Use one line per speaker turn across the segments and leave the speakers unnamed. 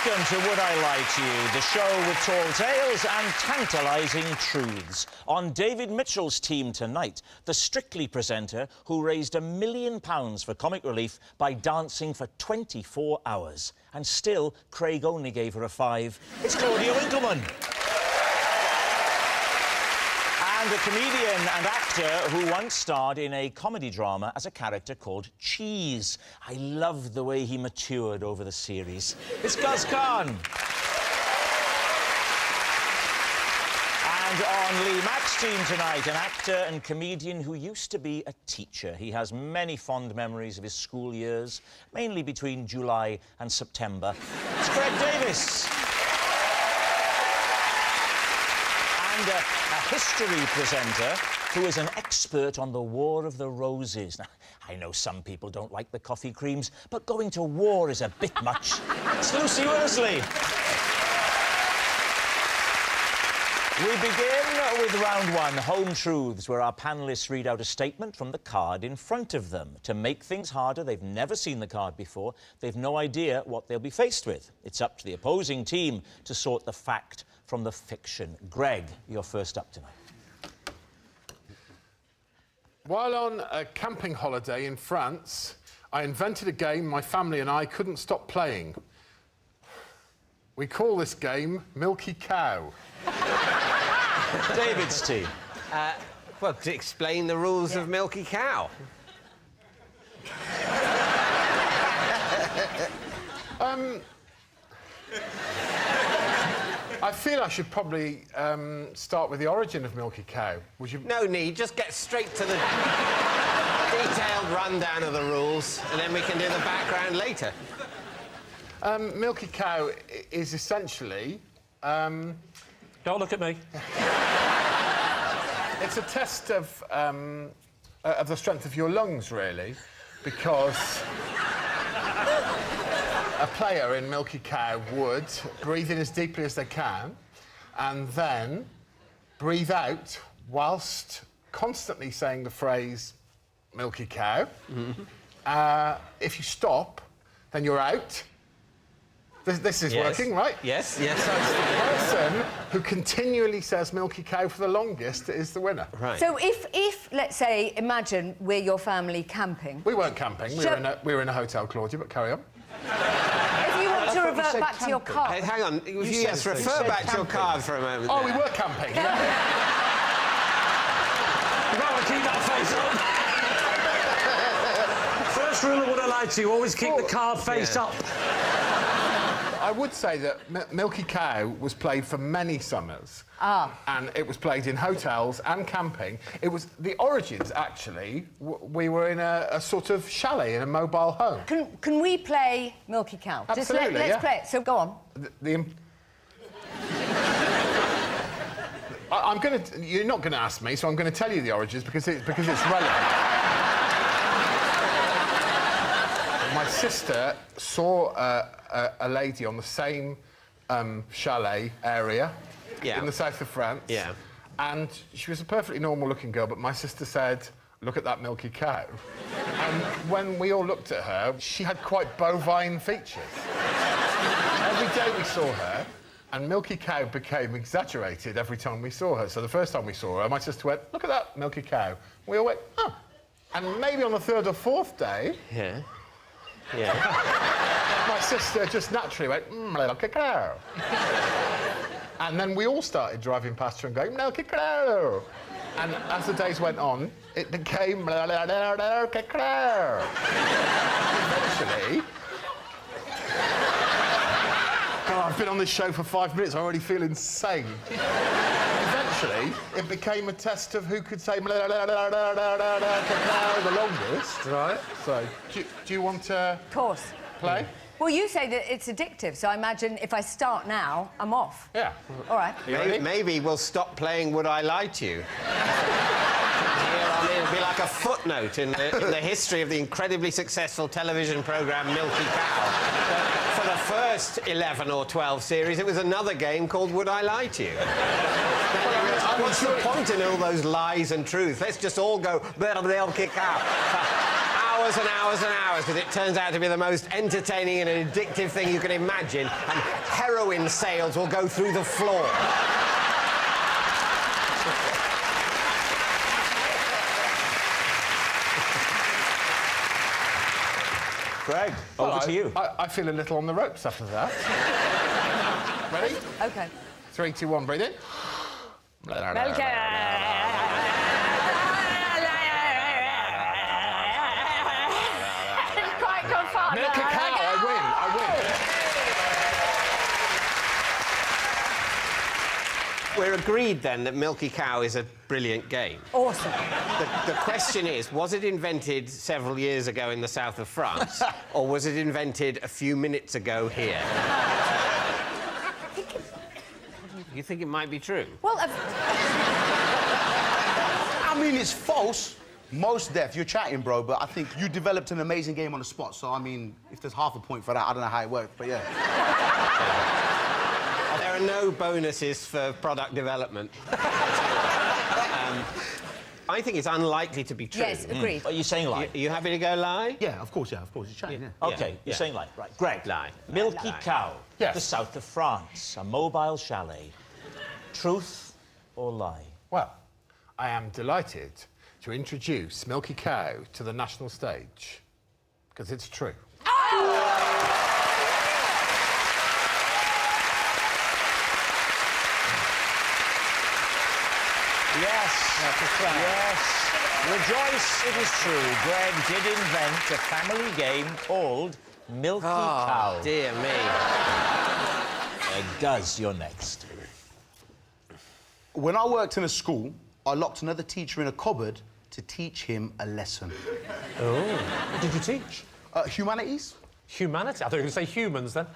Welcome to Would I Lie to You, the show with tall tales and tantalising truths. On David Mitchell's team tonight, the Strictly presenter who raised £1 million for comic relief by dancing for 24 hours. And still, Craig only gave her a 5. It's Claudia Winkleman. And a comedian and actor who once starred in a comedy drama as a character called Cheese. I love the way he matured over the series. It's Gus Khan. And on Lee Mack's team tonight, an actor and comedian who used to be a teacher. He has many fond memories of his school years, mainly between July and September. It's Greg Davis. And a history presenter who is an expert on the War of the Roses. Now, I know some people don't like the coffee creams, but going to war is a bit much. It's Lucy Worsley. We begin with round one, Home Truths, where our panellists read out a statement from the card in front of them. To make things harder, they've never seen the card before. They've no idea what they'll be faced with. It's up to the opposing team to sort the fact from the fiction. Greg, you're first up tonight.
While on a camping holiday in France, I invented a game my family and I couldn't stop playing. We call this game Milky Cow.
David's team.
Well, to explain the rules of Milky Cow.
I feel I should probably start with the origin of Milky Cow. Would you?
No need, just get straight to the detailed rundown of the rules, and then we can do the background later.
Milky Cow is essentially...
Don't look at me.
It's a test of the strength of your lungs, really, because a player in Milky Cow would breathe in as deeply as they can and then breathe out whilst constantly saying the phrase Milky Cow. Mm-hmm. If you stop, then you're out. This is working, right?
Yes,
yes. So it's the person who continually says Milky Cow for the longest is the winner.
Right.
So if let's say, imagine we're your family camping.
We weren't camping. We were in a hotel, Claudia, but carry on.
If you want to revert back to your car...
Hey, hang on. Yes, refer back to your card for a moment.
Oh, we were camping.
You might want to keep that face up. First rule of Would I Lie to You, always keep the card face up.
I would say that Milky Cow was played for many summers. And it was played in hotels and camping. It was the origins, actually. We were in a sort of chalet in a mobile home.
Can we play Milky Cow?
Absolutely,
let's play it. So go on.
You're not going to ask me, so I'm going to tell you the origins because it's relevant. My sister saw a lady on the same chalet area in the south of France.
Yeah.
And she was a perfectly normal-looking girl, but my sister said, "Look at that Milky Cow." And when we all looked at her, she had quite bovine features. Every day we saw her, and Milky Cow became exaggerated every time we saw her. So the first time we saw her, my sister went, "Look at that Milky Cow." We all went, "Oh." And maybe on the third or fourth day...
Yeah.
My sister just naturally went, Milky Cow. And then we all started driving past her and going, Milky Cow. And as the days went on, it became Milky Cow. Eventually... God, I've been on this show for 5 minutes, I already feel insane. Eventually, it became a test of who could say the longest.
Right.
So, do you want to...
Of course.
Play?
Well, you say that it's addictive, so I imagine if I start now, I'm off.
Yeah.
All right.
Maybe we'll stop playing Would I Lie to You. It'll be like a footnote in the history of the incredibly successful television programme Milky Cow. For the first 11 or 12 series, it was another game called Would I Lie to You? What's the point in all those lies and truths? Let's just all go Milky Cow for hours and hours and hours because it turns out to be the most entertaining and addictive thing you can imagine, and heroin sales will go through the floor.
Greg, over to you.
I feel a little on the ropes after that. Ready?
OK.
3, 2, 1, breathe in.
Quite good fun.
Milk a cow, I win.
We're agreed, then, that Milky Cow is a brilliant game.
Awesome.
The question is, was it invented several years ago in the south of France, or was it invented a few minutes ago here? You think it might be true?
Well,
I mean, it's false. Most deaf. You're chatting, bro, but I think you developed an amazing game on the spot. So, I mean, if there's half a point for that, I don't know how it worked, but yeah.
There are no bonuses for product development. I think it's unlikely to be true.
yes, agreed.
Are you saying lie?
You happy to go lie?
Yeah, of course, You're chatting, yeah.
OK,
Yeah.
you're saying lie. Right, Greg.
Lie.
Milky
Lie.
Cow,
Yes.
the south of France, a mobile chalet. Truth or lie?
Well, I am delighted to introduce Milky Cow to the national stage, because it's true.
Yes. Yes. Rejoice, it is true. Greg did invent a family game called Milky Cow.
Dear me.
Guz, you're next.
When I worked in a school, I locked another teacher in a cupboard to teach him a lesson.
What did you teach?
Humanities?
Humanities? I thought you were going to say humans, then.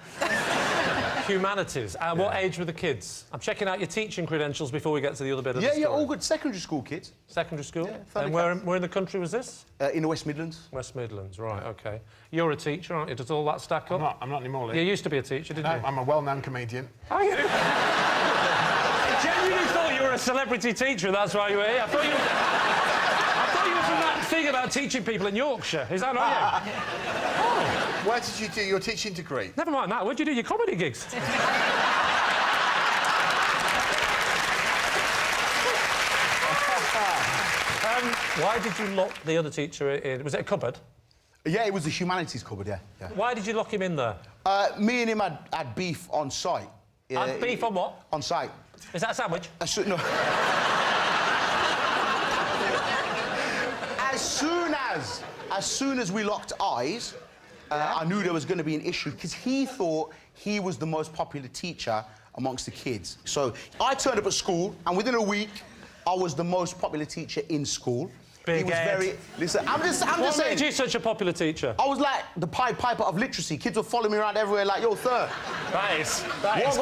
Humanities. What age were the kids? I'm checking out your teaching credentials before we get to the other bit of the story.
Yeah, all good. Secondary school kids.
Secondary school?
Yeah,
and where in the country was this?
In the West Midlands.
West Midlands, right, OK. You're a teacher, aren't you? Does all that stack up?
I'm not anymore, Lee.
You used to be a teacher, didn't
No,
you?
I'm a well-known comedian.
Are you? I genuinely thought you were a celebrity teacher, that's why you were here. I thought you were from that thing about teaching people in Yorkshire. Is that not you?
Where did you do your teaching degree?
Never mind that. Where'd you do your comedy gigs? Why did you lock the other teacher in? Was it a cupboard?
Yeah, it was the humanities cupboard, yeah.
Why did you lock him in there?
Me and him had beef on site.
Had beef on what?
On site.
Is that a sandwich?
No. As soon as we locked eyes, I knew there was going to be an issue because he thought he was the most popular teacher amongst the kids. So I turned up at school, and within a week, I was the most popular teacher in school.
Big
he was
head.
very. Listen, I'm just
What
saying.
made you such a popular teacher?
I was like the Pied Piper of literacy. Kids were following me around everywhere, like, yo, sir.
That is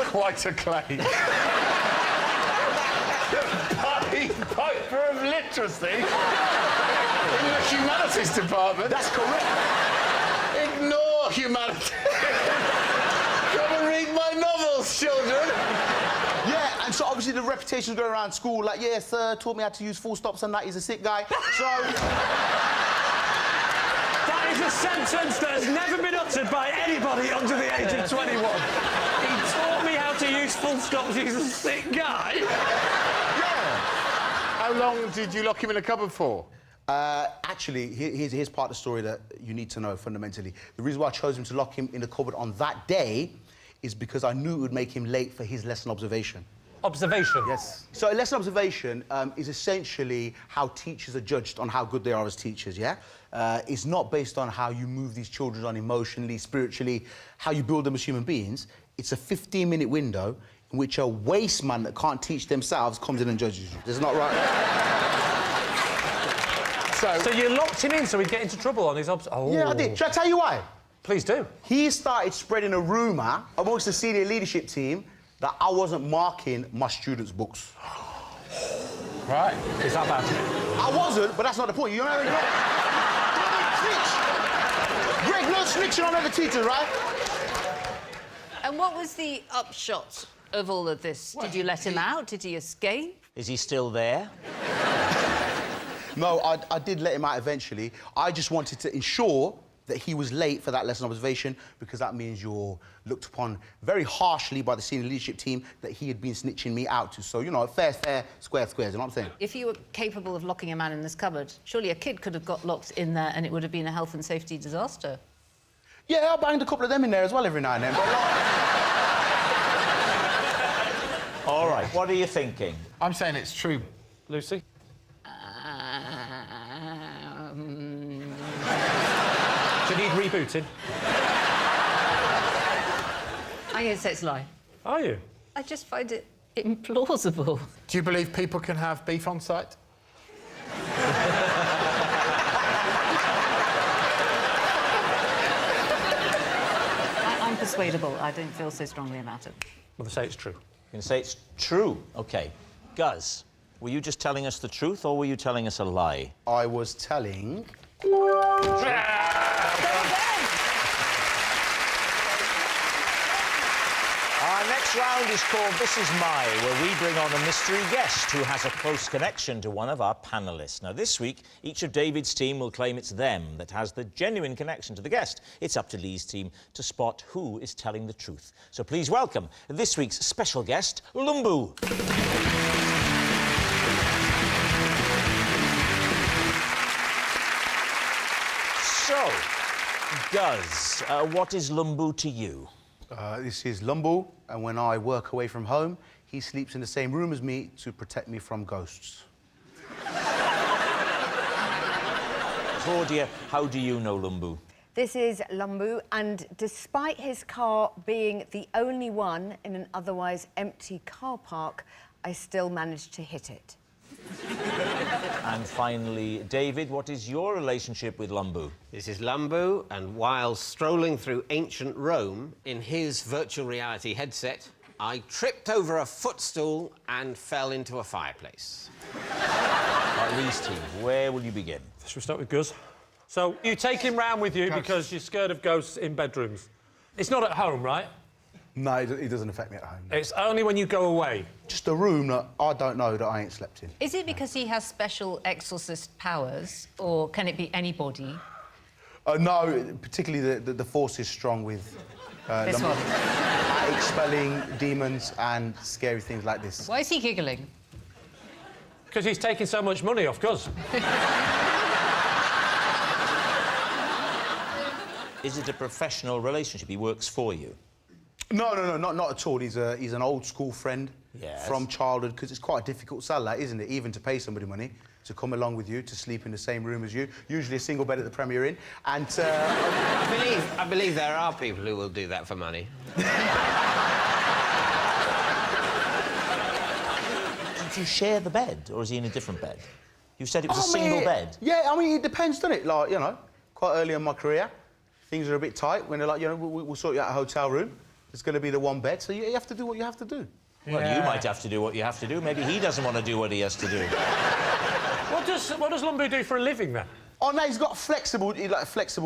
quite a claim. Pied Piper of literacy? In the humanities department?
That's correct.
Ignore humanities. Come and read my novels, children.
Yeah, and so obviously the reputation's going around school, like, yeah, sir, taught me how to use full stops and that, he's a sick guy. So...
That is a sentence that has never been uttered by anybody under the age of 21. He taught me how to use full stops, he's a sick guy.
Yeah.
How long did you lock him in a cupboard for?
Actually, here's part of the story that you need to know fundamentally. The reason why I chose him to lock him in the cupboard on that day is because I knew it would make him late for his lesson observation.
Observation?
Yes. So a lesson observation is essentially how teachers are judged on how good they are as teachers, yeah? It's not based on how you move these children on emotionally, spiritually, how you build them as human beings. It's a 15-minute window in which a waste man that can't teach themselves comes in and judges you. That's not right.
So you locked him in so he'd get into trouble on his Oh.
Yeah, I did. Should I tell you why?
Please do.
He started spreading a rumour amongst the senior leadership team that I wasn't marking my students' books.
Right.
Is that bad?
I wasn't, but that's not the point. You know what I mean? Snitch. Greg, no snitching on other teachers, right?
And what was the upshot of all of this? Did you let him out? Did he escape?
Is he still there?
No, I did let him out eventually. I just wanted to ensure that he was late for that lesson observation, because that means you're looked upon very harshly by the senior leadership team that he had been snitching me out to. So, you know, fair, square, squares, you know what I'm saying?
If you were capable of locking a man in this cupboard, surely a kid could have got locked in there and it would have been a health and safety disaster.
Yeah, I banged a couple of them in there as well every now and then, but...
All right, what are you thinking?
I'm saying it's true.
Lucy? Do you need rebooting?
I'm going to say it's a lie.
Are you?
I just find it implausible.
Do you believe people can have beef on site?
I'm persuadable. I don't feel so strongly about it.
Well, they say it's true.
You can say it's true. OK. Guz, were you just telling us the truth or were you telling us a lie?
I was telling...
Our next round is called This Is My, where we bring on a mystery guest who has a close connection to one of our panellists. Now, this week, each of David's team will claim it's them that has the genuine connection to the guest. It's up to Lee's team to spot who is telling the truth. So please welcome this week's special guest, Lumbu. So, Guz, what is Lumbu to you?
This is Lumbu, and when I work away from home, he sleeps in the same room as me to protect me from ghosts.
Claudia, how do you know Lumbu?
This is Lumbu, and despite his car being the only one in an otherwise empty car park, I still managed to hit it.
And finally, David, what is your relationship with Lumbu?
This is Lumbu, and while strolling through ancient Rome in his virtual reality headset, I tripped over a footstool and fell into a fireplace.
Lee's team, where will you begin?
Should we start with Guz? So, you take him round with you because you're scared of ghosts in bedrooms. It's not at home, right?
No, it doesn't affect me at home.
It's only when you go away.
Just a room that I don't know that I ain't slept in.
Is it because he has special exorcist powers, or can it be anybody?
No, particularly the force is strong with...
This one.
expelling demons and scary things like this.
Why is he giggling?
Because he's taking so much money off Guz.
Is it a professional relationship? He works for you?
No, not at all. He's an old school friend from childhood, because it's quite a difficult sell, that, isn't it? Even to pay somebody money to come along with you, to sleep in the same room as you, usually a single bed at the Premier Inn, and...
I believe there are people who will do that for money.
Did you share the bed, or is he in a different bed? You said it was a single bed.
Yeah, I mean, it depends, doesn't it? Like, you know, quite early in my career, things are a bit tight when they're like, you know, we'll sort you out a hotel room. It's going to be the one bed, so you have to do what you have to do.
Well, you might have to do what you have to do. Maybe he doesn't want to do what he has to do.
What does Lumbu do for a living, then?
Oh, no, he's got a flexible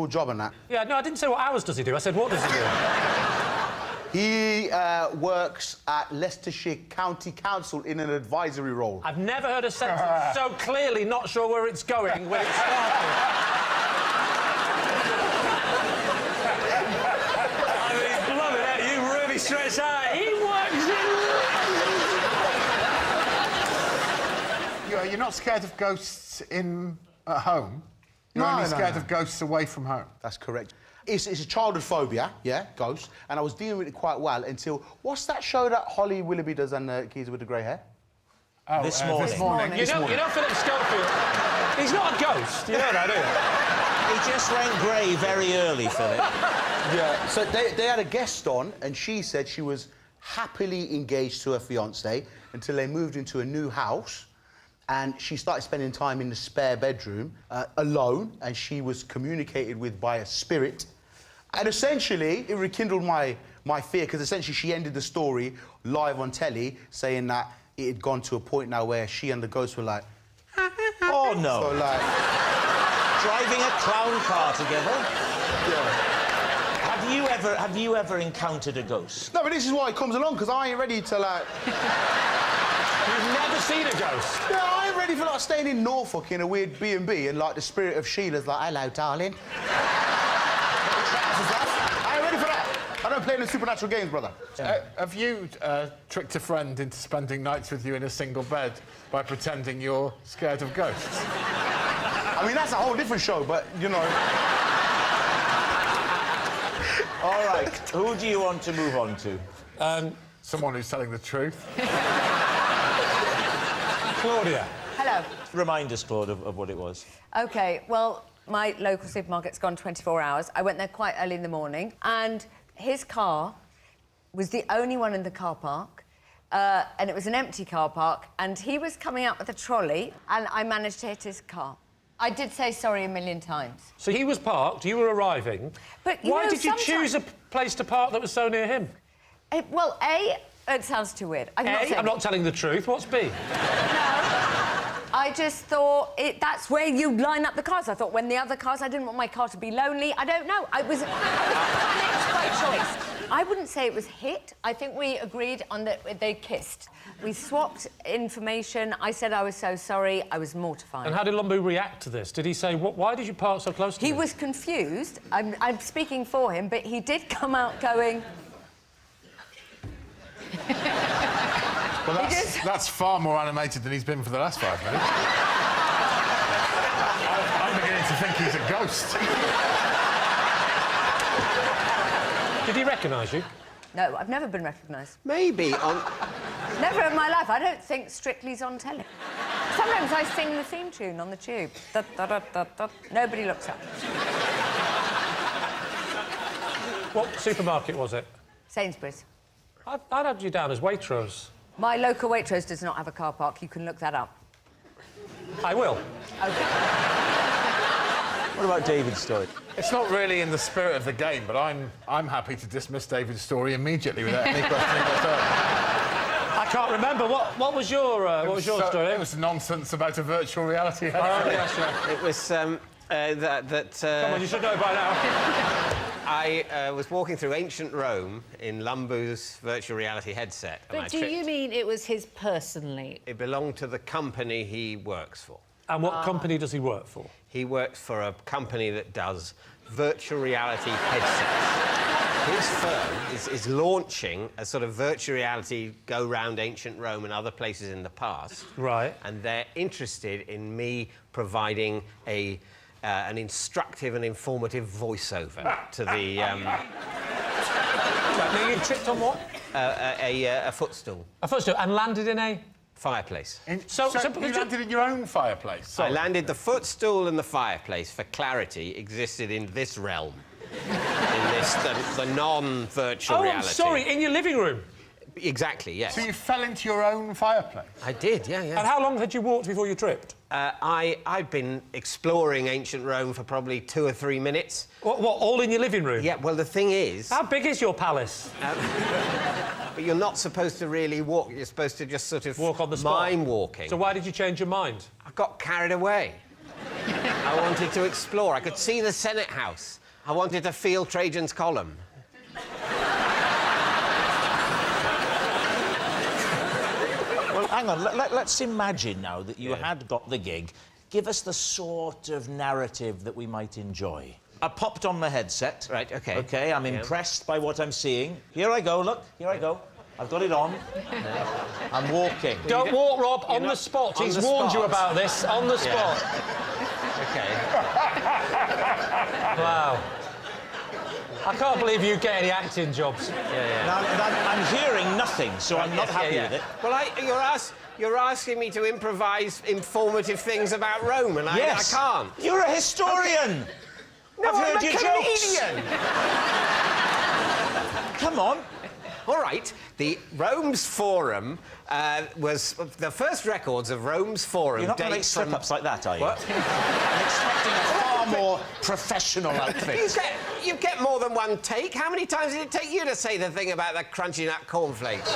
job and that.
Yeah, no, I didn't say what hours does he do. I said, what does he do?
He works at Leicestershire County Council in an advisory role.
I've never heard a sentence so clearly not sure where it's going when it started. I mean, he's blubbing out. You really stretch out. He works in...
You're not scared of ghosts at home? You're only scared of ghosts away from home?
That's correct. It's a childhood phobia, yeah, ghosts, and I was dealing with it quite well until... What's that show that Holly Willoughby does and Keys with the grey hair?
Oh,
This morning.
You know Philip Schofield? He's not a ghost, you know that, do you?
He just went grey very early, Philip.
Yeah. So they had a guest on, and she said she was happily engaged to her fiancé until they moved into a new house, and she started spending time in the spare bedroom alone, and she was communicated with by a spirit. And essentially, it rekindled my fear, because essentially she ended the story live on telly, saying that it had gone to a point now where she and the ghost were like...
Oh, no.
So, like...
Driving a clown car together?
Yeah.
Have you ever encountered a ghost?
No, but this is why it comes along, because I ain't ready to, like...
You've never seen a ghost?
Yeah, I ain't ready for, like, staying in Norfolk in a weird B&B and, like, the spirit of Sheila's like, hello, darling. I ain't ready for that. I don't play in the supernatural games, brother.
Have you tricked a friend into spending nights with you in a single bed by pretending you're scared of ghosts?
I mean, that's a whole different show, but, you know...
All right, who do you want to move on to?
Someone who's telling the truth.
Claudia.
Hello.
Remind us, Claude, of what it was.
OK, well, my local supermarket's gone 24 hours. I went there quite early in the morning, and his car was the only one in the car park, and it was an empty car park, and he was coming out with a trolley, and I managed to hit his car. I did say sorry a million times.
So he was parked, you were arriving.
But,
why did you choose a place to park that was so near him?
Well, A, it sounds too weird. I'm
not telling the truth. What's B?
No. I just thought that's where you line up the cars. I thought when the other cars, I didn't want my car to be lonely. I don't know. I was panicked by choice. I wouldn't say it was hit. I think we agreed on that they kissed. We swapped information. I said I was so sorry. I was mortified.
And how did Lumbu react to this? Did he say, why did you park so close to me?
He was confused. I'm speaking for him, but he did come out going...
Well, that's far more animated than he's been for the last 5 minutes. I'm beginning to think he's a ghost.
Did he recognise you?
No, I've never been recognised.
Maybe on...
Never in my life. I don't think Strictly's on telly. Sometimes I sing the theme tune on the tube. Da, da, da, da, da. Nobody looks up.
What supermarket was it?
Sainsbury's.
I'd had you down as Waitrose.
My local Waitrose does not have a car park. You can look that up.
I will.
OK.
What about David's story?
It's not really in the spirit of the game, but I'm happy to dismiss David's story immediately without any questioning whatsoever.
I can't remember. What was your story?
It was nonsense about a virtual reality headset.
Oh, yes, yeah.
It was
Come on, you should know by now.
I was walking through ancient Rome in Lumbu's virtual reality headset. And
But do you mean it was his personally?
It belonged to the company he works for.
And what company does he work for?
He works for a company that does virtual reality headsets. His firm is launching a sort of virtual reality go round ancient Rome and other places in the past.
Right.
And they're interested in me providing an instructive and informative voiceover to the...
You tripped on what?
a footstool.
A footstool, and landed in a...
Fireplace.
So you landed in your own fireplace? Sorry.
I landed the footstool and the fireplace, for clarity, existed in this realm. In this, the non-virtual reality.
Oh, sorry, in your living room?
Exactly, yes.
So you fell into your own fireplace?
I did, yeah.
And how long had you walked before you tripped?
I'd been exploring ancient Rome for probably 2 or 3 minutes.
What, all in your living room?
Yeah, well, the thing is...
How big is your palace?
But you're not supposed to really walk. You're supposed to just sort of...
Walk on the spot?
Mime walking.
So why did you change your mind?
I got carried away. I wanted to explore. I could see the Senate House. I wanted to feel Trajan's column.
Well, hang on. Let's imagine now that you had got the gig. Give us the sort of narrative that we might enjoy. I popped on the headset.
Right, OK.
OK, I'm impressed by what I'm seeing. Here I go, look. Here I go. I've got it on. I'm walking.
Don't walk, Rob, on the spot. He's warned you about this. On the spot.
OK.
Wow. I can't believe you get any acting jobs.
Now, I'm hearing nothing, so I'm not happy with it.
Well, you're asking me to improvise informative things about Rome, and
Yes.
I can't.
You're a historian.
No,
I've heard
I'm a
your
comedian.
jokes. Come on.
All right, the Rome's Forum was... The first records of Rome's Forum
You're not going to
date
make
from...
slip-ups like that, are you?
What?
I'm expecting a far more professional outfit.
You get more than one take. How many times did it take you to say the thing about the crunchy nut cornflakes?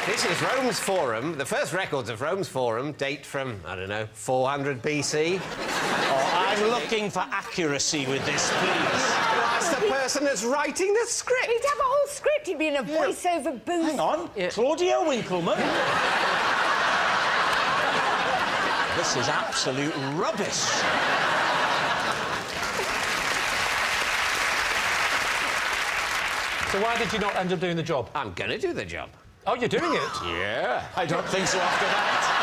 This is Rome's Forum. The first records of Rome's Forum date from, I don't know, 400 BC.
Oh, I'm looking for accuracy with this, please.
That's the person that's writing the script.
He'd have a whole script. He'd be in a voiceover booth.
Hang on. Claudia Winkleman. This is absolute rubbish.
So why did you not end up doing the job?
I'm going to do the job.
Oh, you're doing it?
Yeah.
I don't think so after that.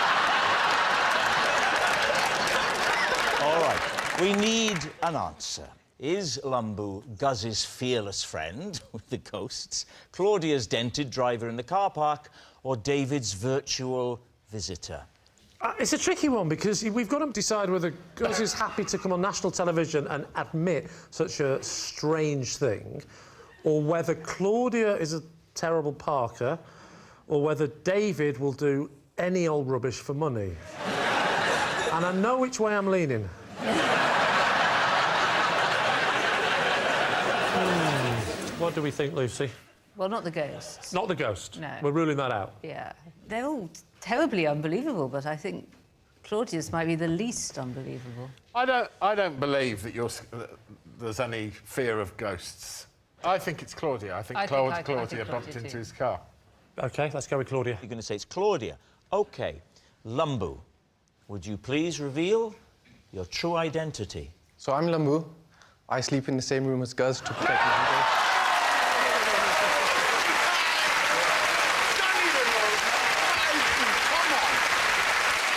All right. We need an answer. Is Lumbu Guz's fearless friend with the ghosts, Claudia's dented driver in the car park, or David's virtual visitor?
It's a tricky one because we've got to decide whether Guz is happy to come on national television and admit such a strange thing, or whether Claudia is a terrible parker, or whether David will do any old rubbish for money. And I know which way I'm leaning. What do we think, Lucy?
Well, not the ghosts.
Not the ghost.
No.
We're ruling that out.
Yeah. They're all terribly unbelievable, but I think Claudia's might be the least unbelievable.
I don't believe that there's any fear of ghosts. I think it's Claudia. I think Claudia bumped
too.
into his car.
OK, let's go with Claudia.
You're going to say it's Claudia. OK. Lumbu, would you please reveal your true identity?
So I'm Lambu. I sleep in the same room as Guz to protect my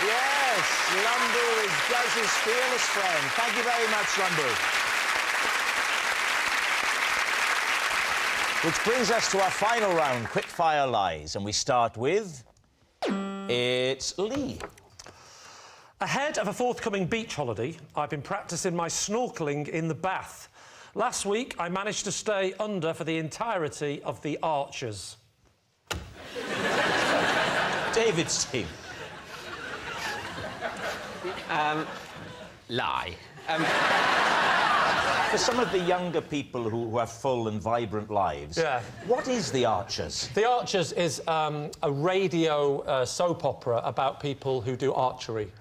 Yes, Lumbu is Guz's fearless friend. Thank you very much, Lumbu. Which brings us to our final round, quick-fire lies, and we start with... It's Lee.
Ahead of a forthcoming beach holiday, I've been practising my snorkelling in the bath. Last week, I managed to stay under for the entirety of the Archers.
David's team.
Lie.
For some of the younger people who have full and vibrant lives, what is The Archers?
The Archers is a radio soap opera about people who do archery.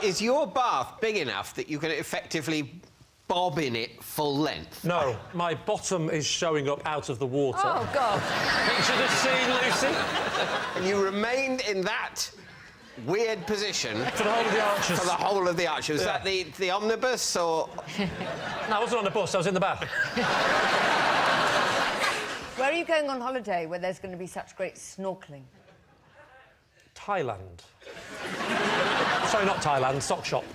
Is your bath big enough that you can effectively bob in it full length?
No, my bottom is showing up out of the water.
Oh, God.
Picture the scene, Lucy.
And you remained in that weird position...
For the whole of the Archers.
For the whole of the Archers. Was that the omnibus, or...?
No, I wasn't on the bus, I was in the bath.
Where are you going on holiday where there's going to be such great snorkelling?
Thailand. Sorry, not Thailand, sock shop.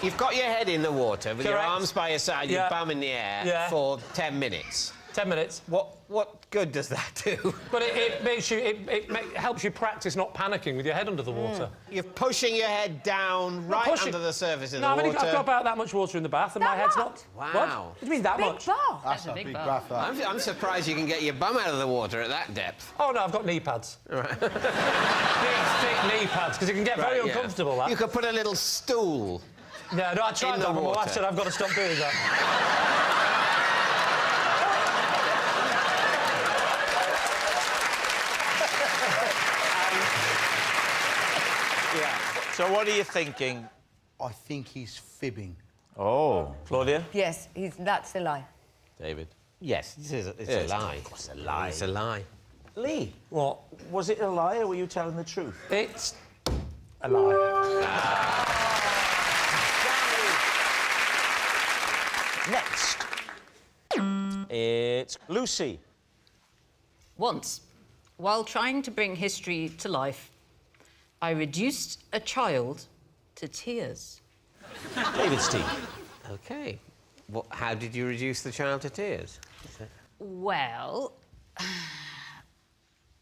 You've got your head in the water with your
Correct.
arms by your side, your bum in the air for 10 minutes.
10 minutes.
What good does that do?
But it makes you... It helps you practice not panicking with your head under the water.
You're pushing your head down under the surface of the
I've
water.
I've got about that much water in the bath and my head's not...
Wow.
What? What do you mean, that
Big
much?
bath.
That's a big bath.
I'm surprised you can get your bum out of the water at that depth.
Oh, no, I've got knee pads. Right. Big, thick knee pads, because it can get very uncomfortable, that.
You could put a little stool.
Yeah, no, I tried that, but my wife said I've got to stop doing that.
So what are you thinking?
I think he's fibbing.
Oh. Claudia?
Yes, that's the lie.
David?
Yes, it's a lie.
Of course, a lie.
It's a lie.
Lee?
What?
Was it a lie or were you telling the truth?
It's a lie.
Next. It's Lucy.
Once, while trying to bring history to life, I reduced a child to tears.
David's team.
OK. How did you reduce the child to tears?
Well,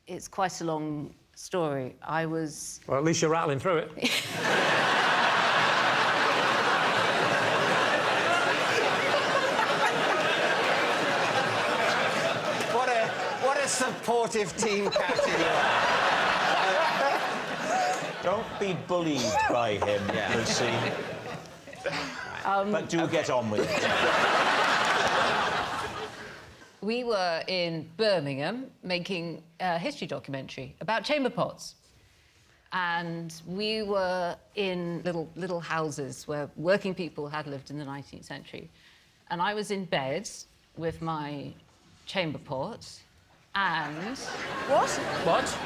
it's quite a long story. I was...
Well, at least you're rattling through it.
What a supportive team captain you are.
Don't be bullied by him, Lucy. But do get on with it.
We were in Birmingham making a history documentary about chamber pots. And we were in little houses where working people had lived in the 19th century. And I was in bed with my chamber pot and...
What?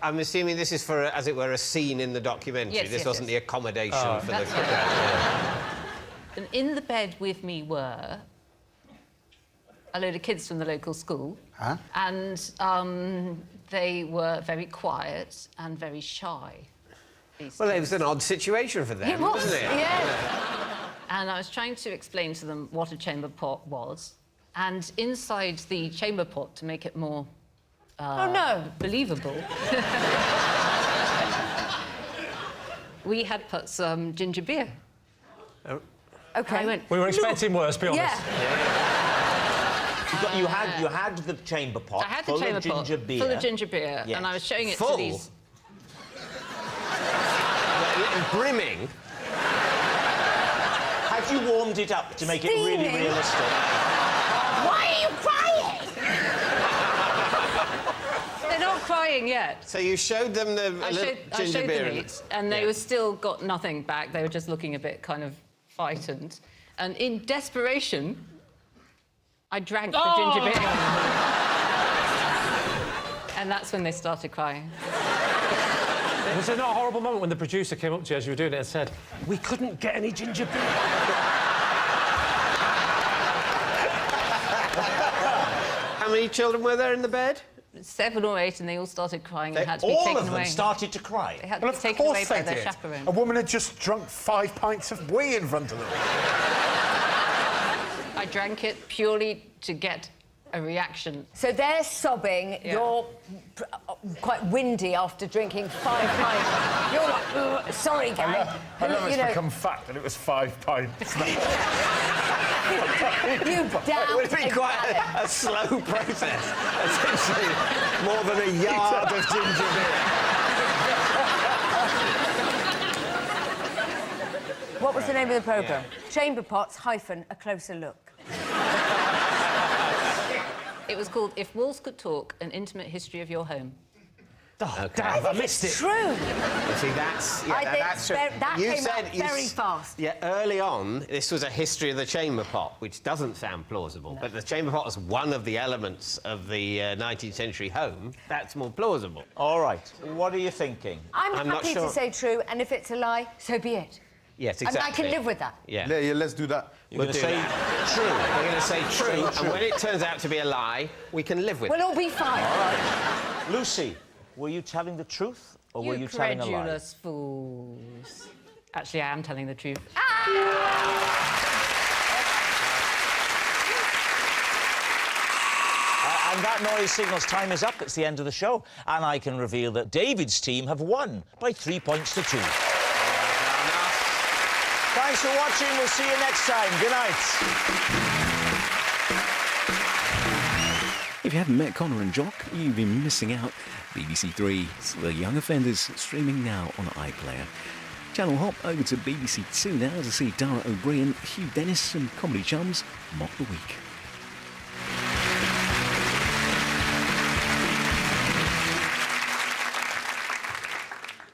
I'm assuming this is for, as it were, a scene in the documentary.
Yes,
this
yes,
wasn't
yes.
the accommodation for the...
That's right. And in the bed with me were a load of kids from the local school.
Huh?
And they were very quiet and very shy.
Well, it was an odd situation for them,
It was,
wasn't it?
yeah.
And I was trying to explain to them what a chamber pot was. And inside the chamber pot, to make it more
Oh, no.
believable, we had put some ginger beer.
OK.
I went,
We were expecting worse, be honest.
Yeah.
You had the chamber pot
I had the
full
chamber
of ginger
pot
beer.
full of ginger beer,
Yes.
and I was showing it
Full?
to these...
Brimming.
Had you warmed it up to make it really
Steaming.
realistic?
Why are you crying?
They're not crying yet.
So you showed them the
I
ginger
showed
beer.
them it, and they
Yeah.
were still got nothing back. They were just looking a bit kind of frightened. And in desperation, I drank the ginger beer. And that's when they started crying.
Was it not a horrible moment when the producer came up to you as you were doing it and said, "We couldn't get any ginger beer"?
How many children were there in the bed?
7 or 8, and they all started crying and had to be
All
taken
of them
away.
started to cry.
They had
Well,
to
of
be taken away
course
by
they
their
did.
chaperone.
A woman had just drunk 5 pints of wee in front of them.
I drank it purely to get a reaction.
So they're sobbing.
Yeah.
You're quite windy after drinking 5 pints. You're like, "Ugh, sorry, gang."
I love it's
You know,
become fact that it was 5 pints.
You damn
It would be quite a slow process. Essentially, more than a yard of ginger beer.
What was the name of the programme? Chamber Pots - A Closer Look.
It was called If Walls Could Talk, An Intimate History of Your Home.
Oh, damn, I missed it.
True.
You see, that's...
I think
that's true.
that
You
came
said
out
you
very
s-
fast.
Yeah, early on, this was a history of the chamber pot, which doesn't sound plausible, but the chamber pot was one of the elements of the 19th century home. That's more plausible.
All right, what are you thinking?
I'm
not
happy
sure.
to say true, and if it's a lie, so be it.
Yes,
And
exactly.
I can live with that.
Yeah.
Yeah, let's do that.
You're going to
do
say
that.
true.
We're going to say true, and when it turns out to be a lie, we can live with
We'll
it.
all be fine.
Lucy, were you telling the truth or were you telling a lie?
credulous fools. Actually, I am telling the truth.
And that noise signals time is up. It's the end of the show. And I can reveal that David's team have won by 3 points to 2. Thanks for watching. We'll see you next time. Good night.
If you haven't met Connor and Jock, you've been missing out. BBC Three, it's The Young Offenders, streaming now on iPlayer. Channel hop over to BBC Two now to see Dara O'Brien, Hugh Dennis and Comedy Chums mock the week.